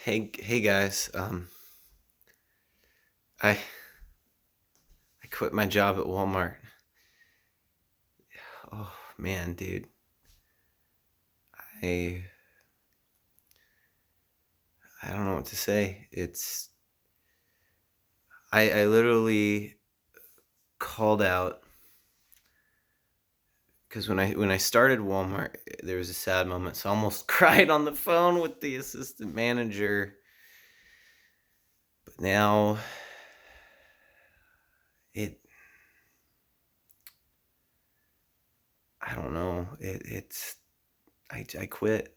Hey guys. I I quit my job at Walmart. Oh man, dude. I I don't know what to say. I literally called out because when I started Walmart, there was a sad moment. So I almost cried on the phone with the assistant manager. But now it I don't know. I quit.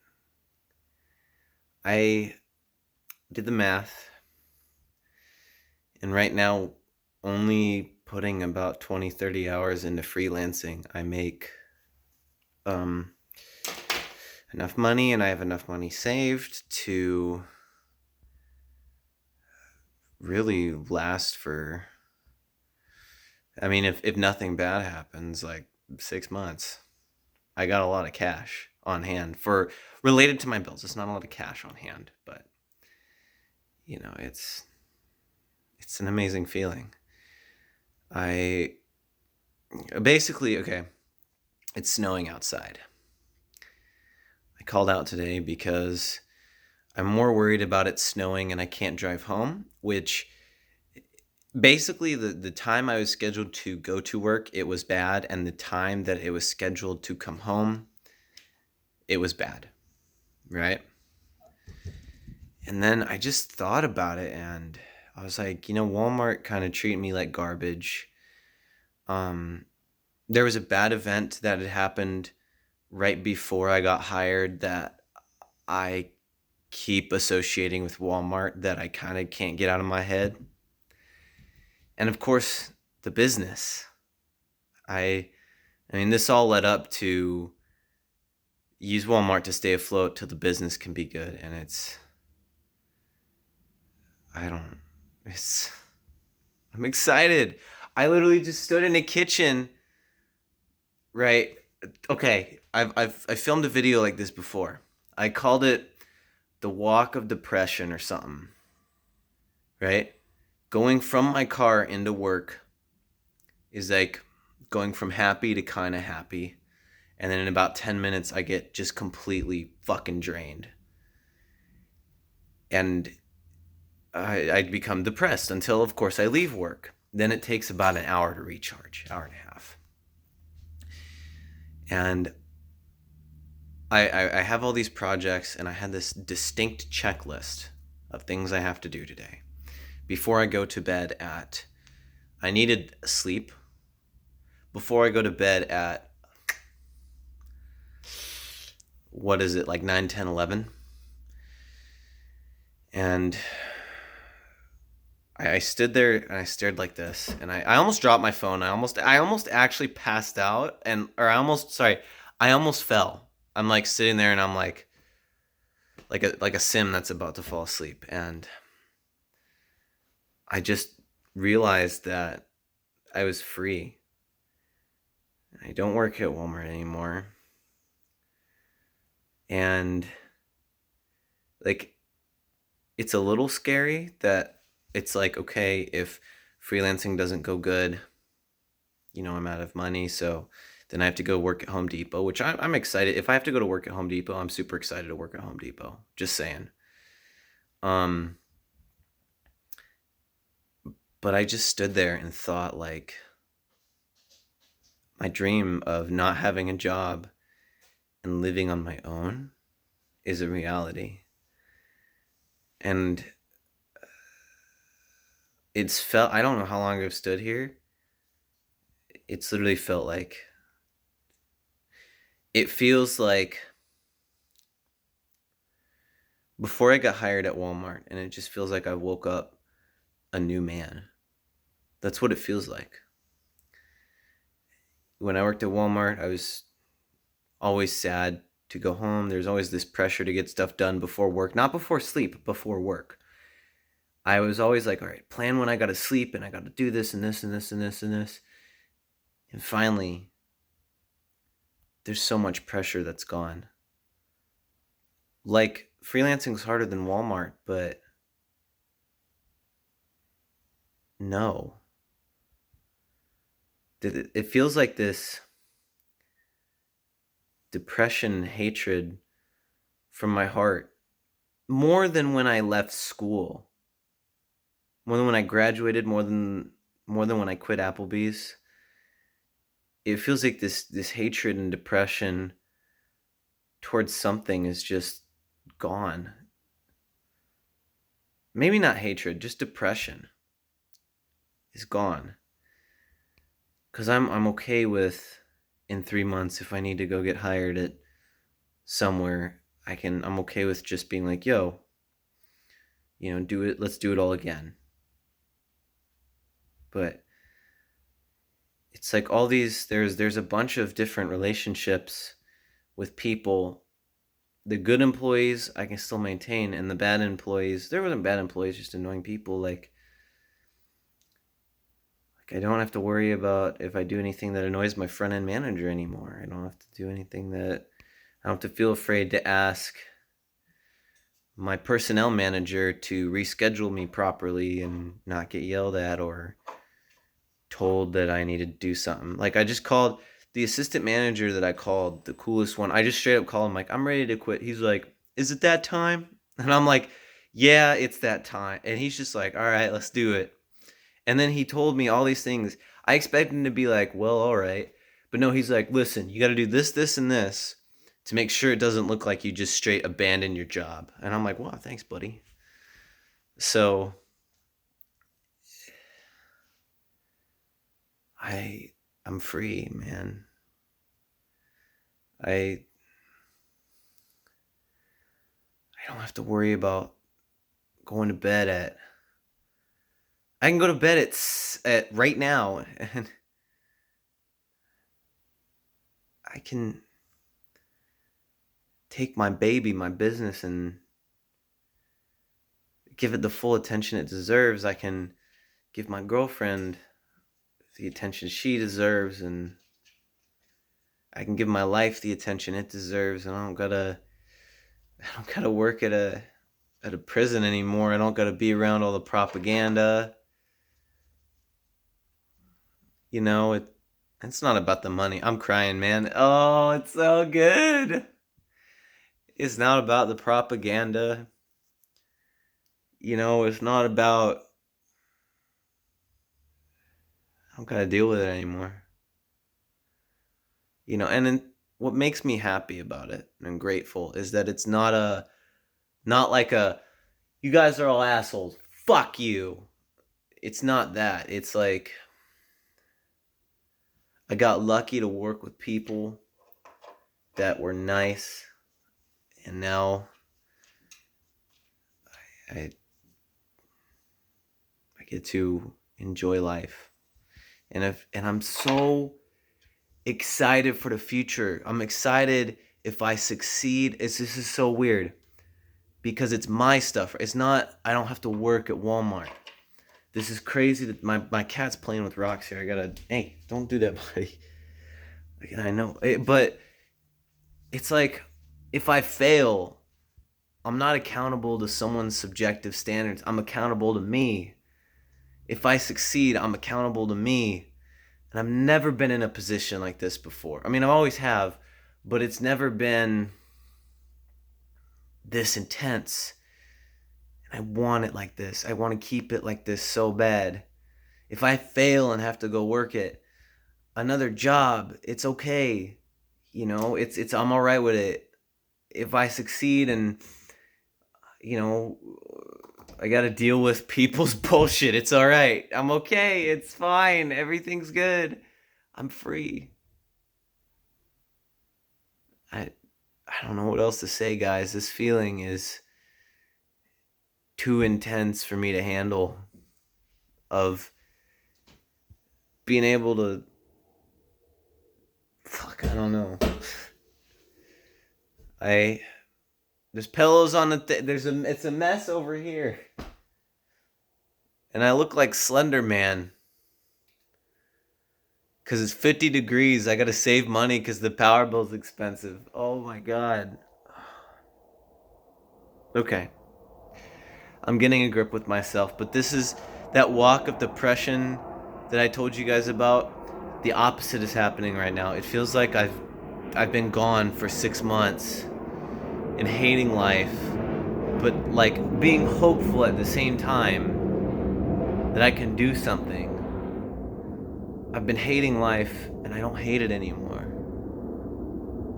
I did the math, and right now, only putting about 20, 30 hours into freelancing, I make um, enough money, and I have enough money saved to really last for, I mean, if nothing bad happens, like 6 months. I got a lot of cash on hand for related to my bills. It's not a lot of cash on hand, but it's an amazing feeling. I basically, okay, it's snowing outside. I called out today because I'm more worried about it snowing and I can't drive home, which basically the time I was scheduled to go to work, it was bad, and the time that it was scheduled to come home, it was bad, right? And then I just thought about it and I was like, Walmart kind of treated me like garbage. Um there was a bad event that had happened right before I got hired that I keep associating with Walmart that I kind of can't get out of my head. And of course, the business. I I mean, this all led up to use Walmart to stay afloat till the business can be good, and I don't it's I'm excited. I literally just stood in the kitchen, right? Okay, I filmed a video like this before. I called it the walk of depression or something, right? Going from my car into work is like going from happy to kind of happy. And then in about 10 minutes, I get just completely fucking drained. And I'd become depressed until, of course, I leave work. Then it takes about an hour to recharge, hour and a half. And I have all these projects, and I had this distinct checklist of things I have to do today. Before I go to bed at, I needed sleep. Before I go to bed at, what is it, like 9, 10, 11? And I stood there and I stared like this, and I almost dropped my phone. I almost actually passed out, I almost fell. I'm like sitting there and I'm like a sim that's about to fall asleep, and I just realized that I was free. I don't work at Walmart anymore, and like it's a little scary that it's like, okay, if freelancing doesn't go good, I'm out of money, so then I have to go work at Home Depot, which I'm excited. If I have to go to work at Home Depot, I'm super excited to work at Home Depot. Just saying. Um, but I just stood there and thought, like, my dream of not having a job and living on my own is a reality. And I don't know how long I've stood here. It's literally felt like, it feels like before I got hired at Walmart, and it just feels like I woke up a new man. That's what it feels like. When I worked at Walmart, I was always sad to go home. There's always this pressure to get stuff done before work, not before sleep, before work. I was always like, all right, plan when I got to sleep and I got to do this and this and this and this and this. And finally, there's so much pressure that's gone. Like, freelancing's harder than Walmart, but no. It feels like this depression and hatred from my heart more than when I left school, more than when I graduated, more than when I quit Applebee's. It feels like this hatred and depression towards something is just gone. Maybe not hatred, just depression is gone. Cause I'm okay with, in 3 months, if I need to go get hired at somewhere, I'm okay with just being like, yo, do it, let's do it all again. But it's like all these, there's a bunch of different relationships with people. The good employees I can still maintain, and the bad employees, there wasn't bad employees, just annoying people. Like I don't have to worry about if I do anything that annoys my front end manager anymore. I don't have to do anything that I don't have to feel afraid to ask my personnel manager to reschedule me properly and not get yelled at or told that I need to do something. Like I just called the assistant manager that I called, the coolest one. I just straight up called him like, I'm ready to quit. He's like, is it that time? And I'm like, yeah, it's that time. And he's just like, all right, let's do it. And then he told me all these things. I expected him to be like, well, all right. But no, he's like, listen, you got to do this, this, and this to make sure it doesn't look like you just straight abandon your job. And I'm like, wow, thanks, buddy. So I I'm free, man. I I don't have to worry about going to bed at I can go to bed at right now and I can take my baby, my business, and give it the full attention it deserves. I can give my girlfriend the attention she deserves, and I can give my life the attention it deserves, and I don't gotta work at a prison anymore. I don't gotta be around all the propaganda. It's not about the money. I'm crying, man. Oh, it's so good. It's not about the propaganda. It's not about I don't gotta deal with it anymore. And then what makes me happy about it and grateful is that it's not like you guys are all assholes. Fuck you. It's not that. It's like I got lucky to work with people that were nice, and now I I get to enjoy life. And I'm so excited for the future. I'm excited if I succeed. This is so weird because it's my stuff. It's not I don't have to work at Walmart. This is crazy that my cat's playing with rocks here. I gotta hey, don't do that, buddy. I know, but it's like if I fail, I'm not accountable to someone's subjective standards. I'm accountable to me. If I succeed, I'm accountable to me. And I've never been in a position like this before. I mean, I always have, but it's never been this intense. And I want it like this. I want to keep it like this so bad. If I fail and have to go work at another job, it's okay. It's I'm all right with it. If I succeed and you know I got to deal with people's bullshit, it's all right. I'm okay. It's fine. Everything's good. I'm free. I I don't know what else to say, guys. This feeling is too intense for me to handle of being able to fuck, I don't know. I There's pillows on it's a mess over here. And I look like Slender Man cuz it's 50 degrees. I got to save money cuz the power bill's expensive. Oh my god. Okay. I'm getting a grip with myself, but this is that walk of depression that I told you guys about. The opposite is happening right now. It feels like I've been gone for 6 months and hating life, but like being hopeful at the same time that I can do something. I've been hating life and I don't hate it anymore.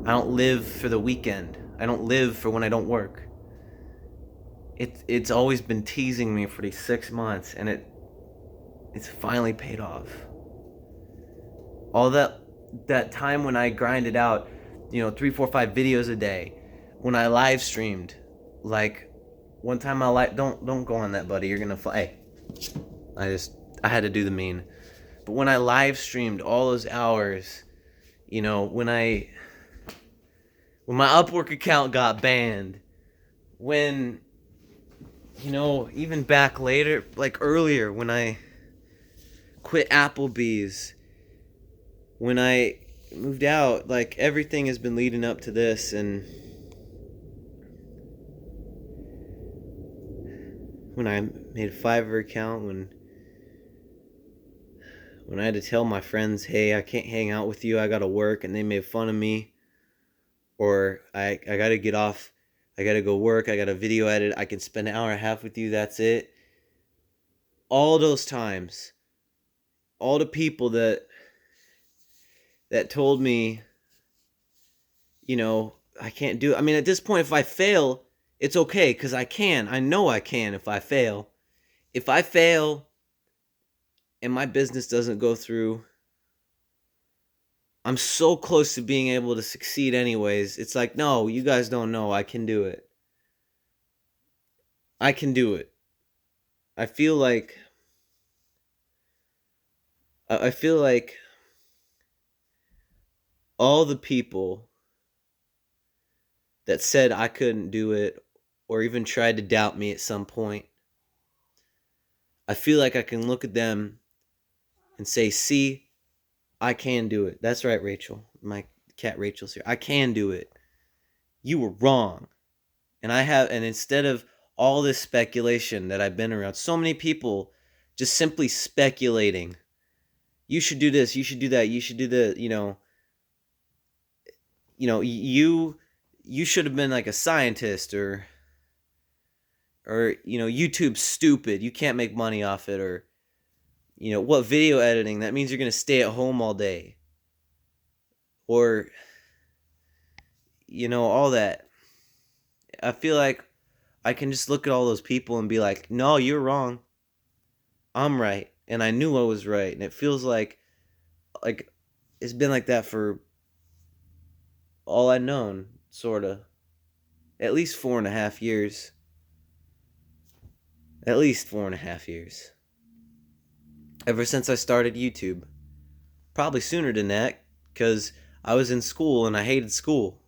I don't live for the weekend. I don't live for when I don't work. It's always been teasing me for these 6 months, and it's finally paid off. All that time when I grinded out, 3, 4, 5 videos a day, when I live streamed, like one time don't go on that, buddy. You're gonna fly. Hey, I had to do the mean, but when I live streamed all those hours, when my Upwork account got banned, when even back later, like earlier, when I quit Applebee's, when I moved out, like everything has been leading up to this. And when I made a Fiverr account, when I had to tell my friends, hey, I can't hang out with you, I gotta work, and they made fun of me, or I gotta get off, I gotta go work, I gotta video edit, I can spend an hour and a half with you, that's it. All those times, all the people that told me, I can't do it. I mean, at this point, if I fail, it's okay, because I know I can if I fail. If I fail and my business doesn't go through, I'm so close to being able to succeed anyways. It's like, no, you guys don't know. I can do it. I can do it. I feel like I feel like all the people that said I couldn't do it or even tried to doubt me at some point, I feel like I can look at them and say, see, I can do it. That's right, Rachel. My cat Rachel's here. I can do it. You were wrong. And instead of all this speculation that I've been around, so many people just simply speculating. You should do this, you should do that, you should do the, you should have been like a scientist, or YouTube's stupid. You can't make money off it, or what video editing? That means you're going to stay at home all day. Or all that. I feel like I can just look at all those people and be like, "No, you're wrong. I'm right." And I knew I was right, and it feels like it's been like that for all I've known, sorta. At least 4.5 years. At least 4.5 years. Ever since I started YouTube. Probably sooner than that, because I was in school and I hated school.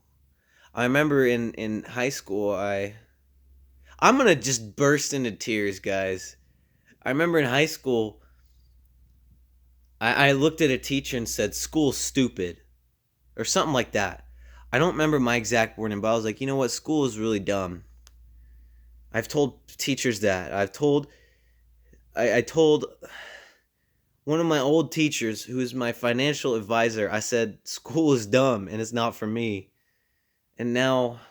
I remember in high school, I'm gonna just burst into tears, guys. I remember in high school, I looked at a teacher and said, "School's stupid," or something like that. I don't remember my exact wording, but I was like, you know what? School is really dumb. I've told teachers that. I told one of my old teachers, who is my financial advisor, I said, school is dumb and it's not for me. And now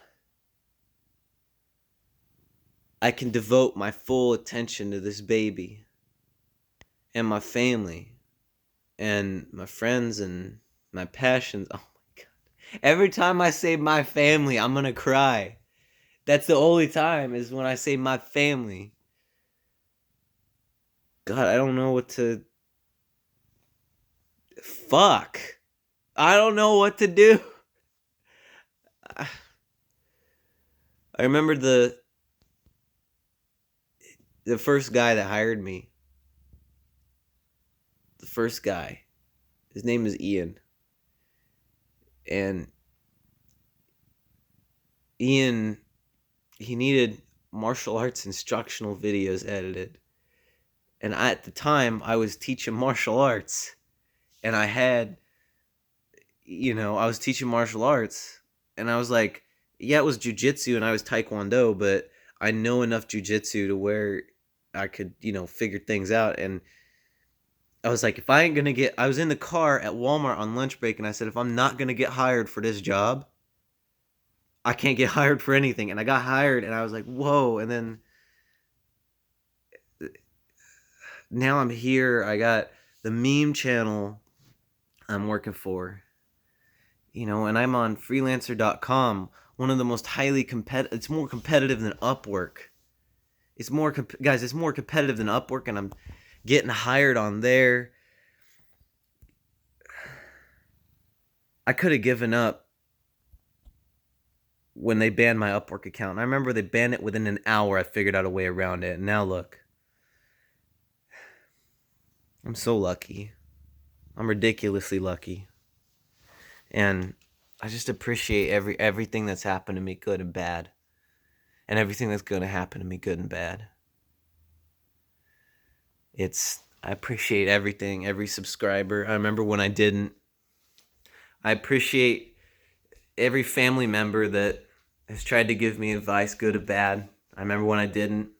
I can devote my full attention to this baby and my family and my friends and my passions. Oh my God. Every time I say my family, I'm going to cry. That's the only time, is when I say my family. God, I don't know what to... Fuck. I don't know what to do. I remember the first guy that hired me. The first guy. His name is Ian. And Ian, he needed martial arts instructional videos edited. And at the time, I was teaching martial arts. And I was teaching martial arts. And I was like, yeah, it was jujitsu and I was taekwondo, but I know enough jujitsu to where I could, figure things out. And I was like, if I ain't gonna get, I was in the car at Walmart on lunch break, and I said, if I'm not gonna get hired for this job, I can't get hired for anything. And I got hired, and I was like, whoa. And then now I'm here. I got the meme channel I'm working for, and I'm on freelancer.com, one of the most highly competitive. It's more competitive than Upwork. It's more, guys, it's more competitive than Upwork, and I'm getting hired on there. I could have given up when they banned my Upwork account. I remember they banned it within an hour. I figured out a way around it. And now look. I'm so lucky. I'm ridiculously lucky. And I just appreciate everything that's happened to me, good and bad. And everything that's going to happen to me, good and bad. I appreciate everything, every subscriber. I remember when I didn't. I appreciate every family member that has tried to give me advice, good or bad. I remember when I didn't.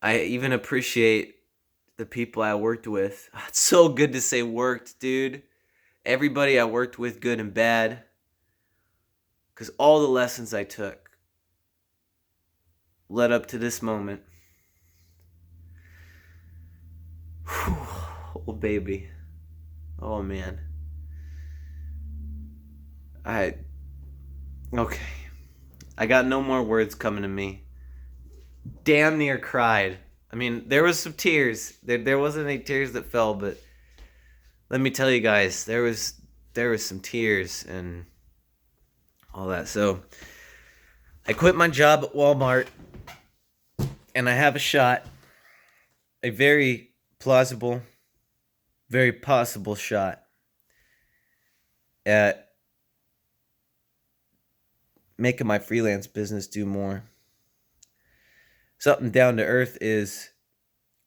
I even appreciate the people I worked with. It's so good to say worked, dude. Everybody I worked with, good and bad. Because all the lessons I took led up to this moment. Whew. Oh, baby. Oh, man. Okay. I got no more words coming to me. Damn near cried. I mean, there was some tears. There wasn't any tears that fell, but let me tell you guys, there was some tears and all that. So I quit my job at Walmart, and I have a shot, a very plausible, very possible shot at making my freelance business do more. Something down to earth is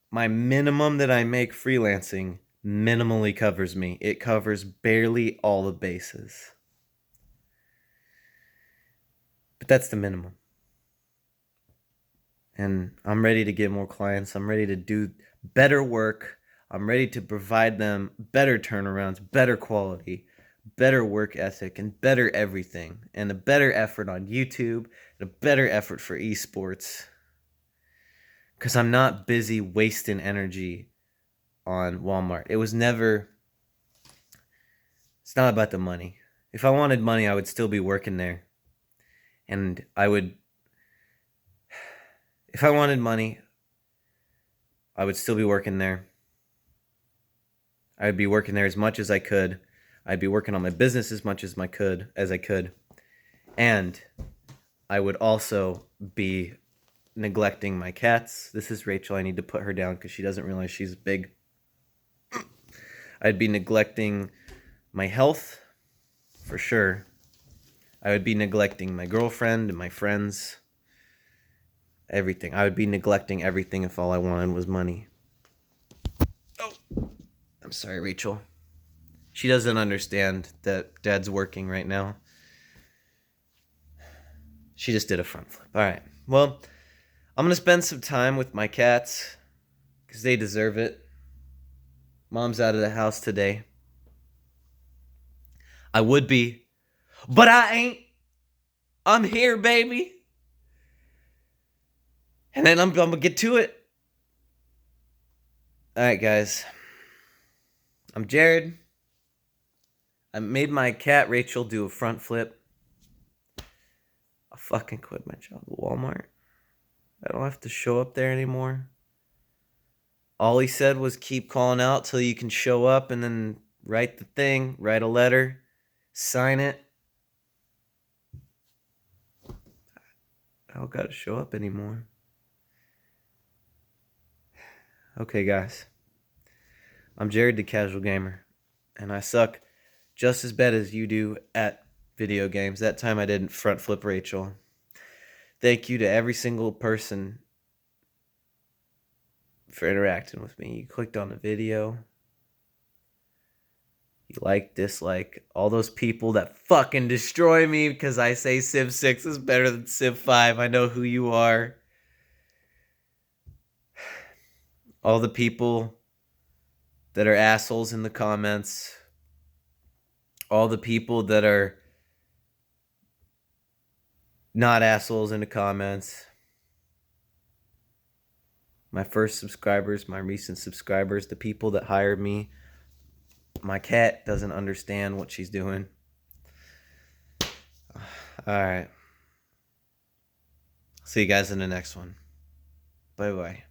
my minimum that I make freelancing minimally covers me. It covers barely all the bases. But that's the minimum. And I'm ready to get more clients. I'm ready to do better work. I'm ready to provide them better turnarounds, better quality, better work ethic, and better everything. And a better effort on YouTube, and a better effort for esports. Because I'm not busy wasting energy on Walmart. It's not about the money. If I wanted money, I would still be working there. And if I wanted money, I would still be working there. I would be working there as much as I could. I'd be working on my business as much as I could. And I would also be neglecting my cats. This is Rachel. I need to put her down because she doesn't realize she's big. I'd be neglecting my health, for sure. I would be neglecting my girlfriend and my friends. Everything. I would be neglecting everything if all I wanted was money. Oh, I'm sorry, Rachel. She doesn't understand that Dad's working right now. She just did a front flip. All right. Well, I'm going to spend some time with my cats because they deserve it. Mom's out of the house today. I would be, but I ain't. I'm here, baby. And then I'm going to get to it. All right, guys. I'm Jared. I made my cat Rachel do a front flip. I fucking quit my job at Walmart. I don't have to show up there anymore. All he said was keep calling out till you can show up and then write the thing, write a letter, sign it. I don't gotta show up anymore. Okay, guys. I'm Jared the Casual Gamer, and I suck just as bad as you do at video games. That time I didn't front flip Rachel. Thank you to every single person for interacting with me. You clicked on the video. You like, dislike, all those people that fucking destroy me because I say Civ 6 is better than Civ 5. I know who you are. All the people that are assholes in the comments. All the people that are not assholes in the comments. My first subscribers, my recent subscribers, the people that hired me. My cat doesn't understand what she's doing. Alright. See you guys in the next one. Bye-bye.